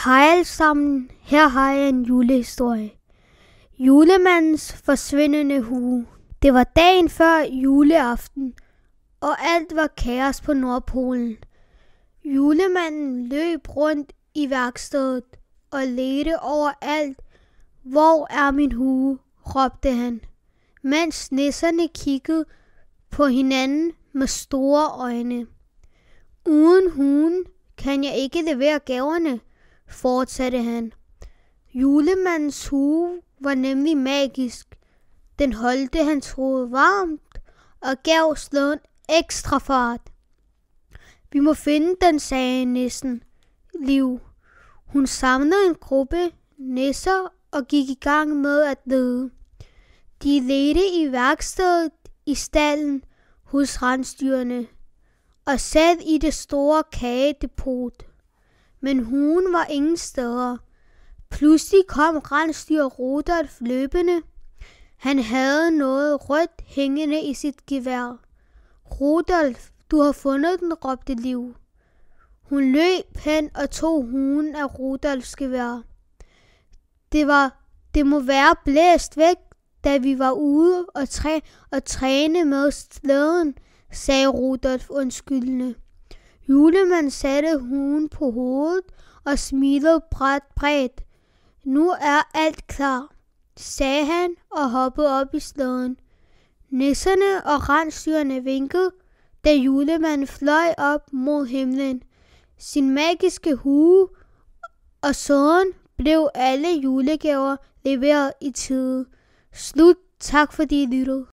Hej alle sammen, her har jeg en julehistorie. Julemandens forsvindende hue. Det var dagen før juleaften, og alt var kaos på Nordpolen. Julemanden løb rundt i værkstedet og ledte overalt. Hvor er min hue? Råbte han, mens nisserne kiggede på hinanden med store øjne. Uden huen kan jeg ikke levere gaverne, fortsatte han. Julemandens hue var nemlig magisk. Den holdte hans hoved varmt og gav slåen ekstra fart. Vi må finde den, sagde nissen Liv. Hun samlede en gruppe nisser og gik i gang med at lede. De ledte i værkstedet, i stalden, hos rensdyrene og selv i det store kagedepot. Men huen var ingen steder. Pludselig kom rensdyr Rudolf løbende. Han havde noget rødt hængende i sit gevær. Rudolf, du har fundet den, råbte Liv. Hun løb hen og tog huen af Rudolfs gevær. Det må være blæst væk, da vi var ude og træne med slæden, sagde Rudolf undskyldende. Julemanden satte huen på hovedet og smilede bredt. Nu er alt klar, sagde han og hoppede op i slæden. Nisserne og rensdyrene vinkede, da julemanden fløj op mod himlen. Sin magiske hue og sådan blev alle julegaver leveret i tide. Slut. Tak fordi I lyttede.